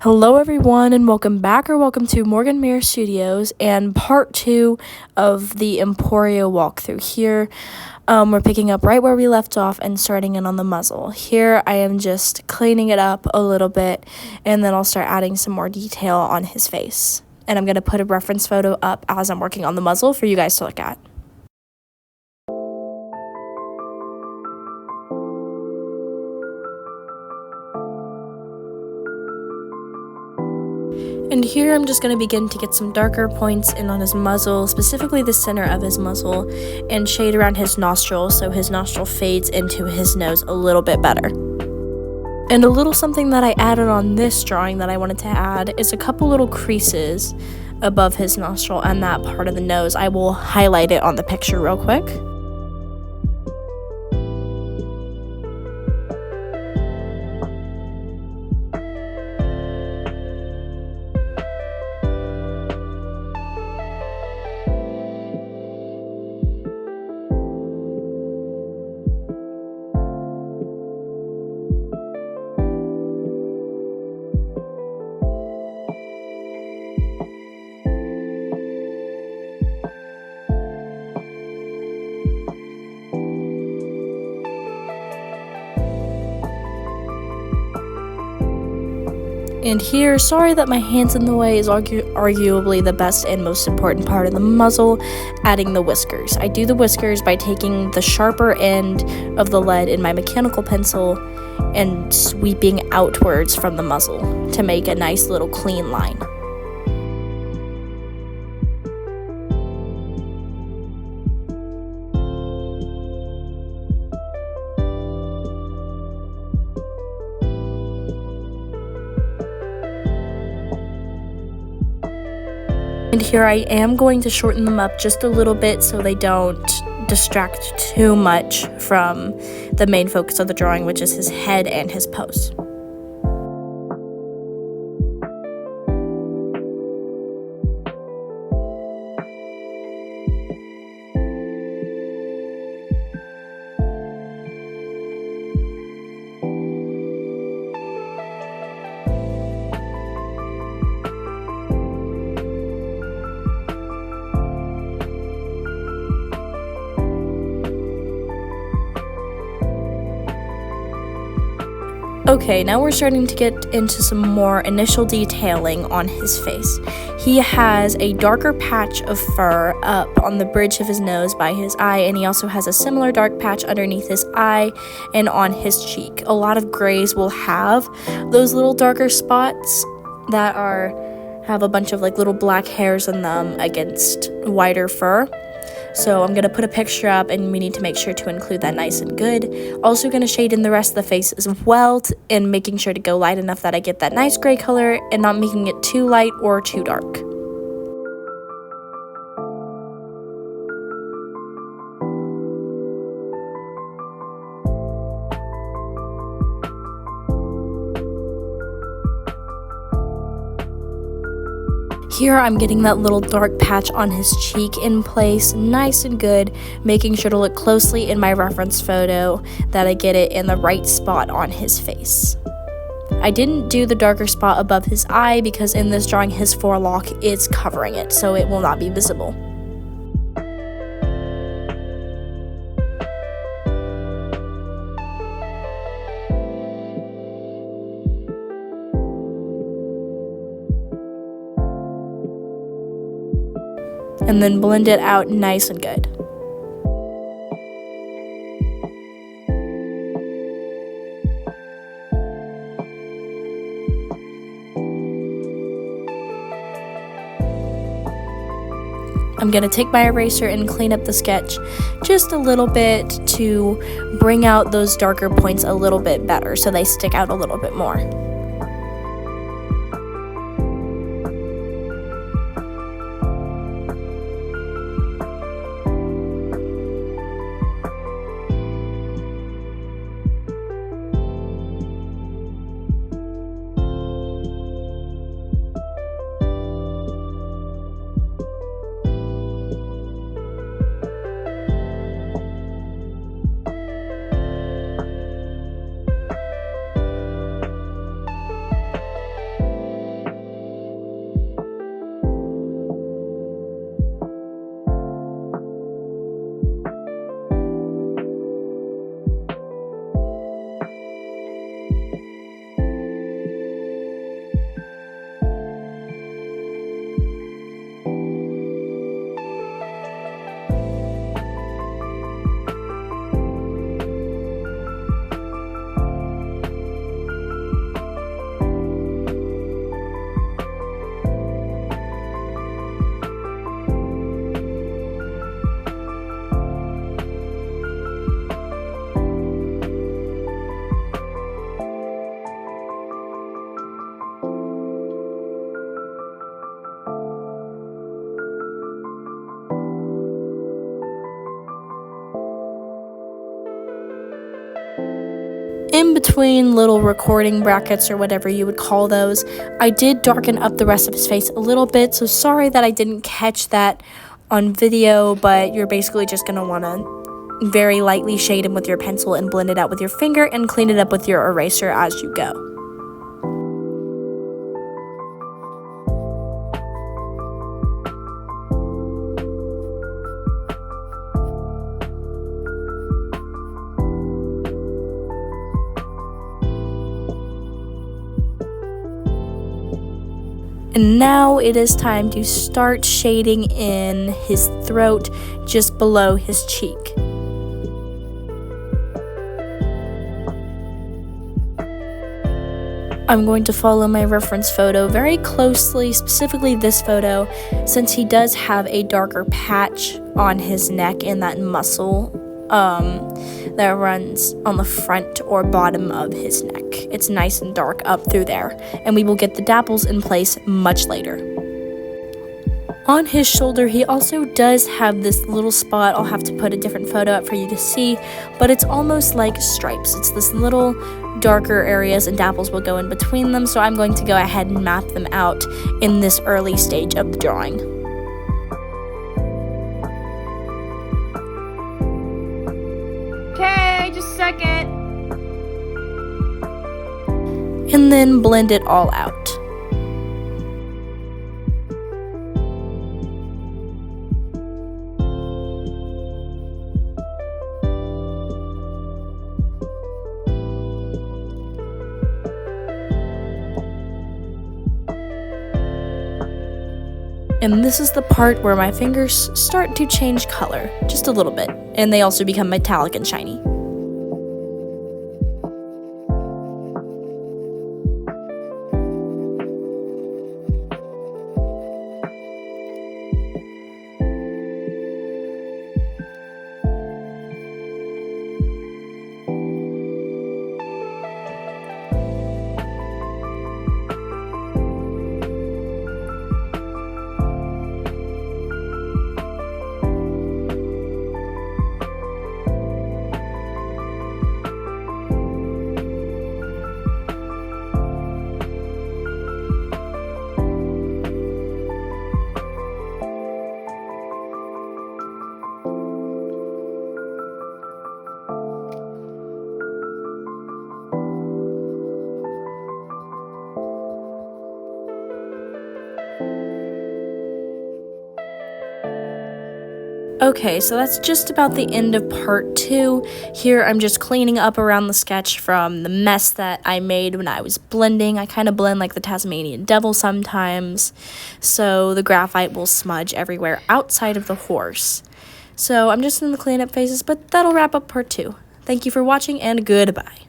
Hello everyone and welcome back or welcome to Morgan Mirror Studios and part 2 of the Emporio walkthrough. Here we're picking up right where we left off and starting in on the muzzle. Here I am just cleaning it up a little bit and then I'll start adding some more detail on his face. And I'm going to put a reference photo up as I'm working on the muzzle for you guys to look at. And here I'm just going to begin to get some darker points in on his muzzle, specifically the center of his muzzle, and shade around his nostril so his nostril fades into his nose a little bit better. And a little something that I added on this drawing that I wanted to add is a couple little creases above his nostril and that part of the nose. I will highlight it on the picture real quick. And here, sorry that my hand's in the way, is arguably the best and most important part of the muzzle, adding the whiskers. I do the whiskers by taking the sharper end of the lead in my mechanical pencil and sweeping outwards from the muzzle to make a nice little clean line. And here I am going to shorten them up just a little bit so they don't distract too much from the main focus of the drawing, which is his head and his pose. Okay, now we're starting to get into some more initial detailing on his face. He has a darker patch of fur up on the bridge of his nose by his eye, and he also has a similar dark patch underneath his eye and on his cheek. A lot of grays will have those little darker spots that have a bunch of like little black hairs in them against whiter fur. So I'm going to put a picture up and we need to make sure to include that nice and good. Also going to shade in the rest of the face as well and making sure to go light enough that I get that nice gray color and not making it too light or too dark. Here I'm getting that little dark patch on his cheek in place, nice and good, making sure to look closely in my reference photo that I get it in the right spot on his face. I didn't do the darker spot above his eye because in this drawing his forelock is covering it, so it will not be visible. And then blend it out nice and good. I'm going to take my eraser and clean up the sketch just a little bit to bring out those darker points a little bit better so they stick out a little bit more. in between little recording brackets or whatever you would call those, I did darken up the rest of his face a little bit, so sorry that I didn't catch that on video, but you're basically just going to want to very lightly shade him with your pencil and blend it out with your finger and clean it up with your eraser as you go. And now it is time to start shading in his throat just below his cheek. I'm going to follow my reference photo very closely, specifically this photo, since he does have a darker patch on his neck and that muscle that runs on the front or bottom of his neck. It's nice and dark up through there, and we will get the dapples in place much later. On his shoulder, he also does have this little spot. I'll have to put a different photo up for you to see, but it's almost like stripes. It's this little darker areas, and dapples will go in between them, so I'm going to go ahead and map them out in this early stage of the drawing. Okay, just a second. And then blend it all out. And this is the part where my fingers start to change color, just a little bit, and they also become metallic and shiny. Okay, so that's just about the end of part 2. Here I'm just cleaning up around the sketch from the mess that I made when I was blending. I kind of blend like the Tasmanian devil sometimes, so the graphite will smudge everywhere outside of the horse. So I'm just in the cleanup phases, but that'll wrap up part 2. Thank you for watching, and goodbye.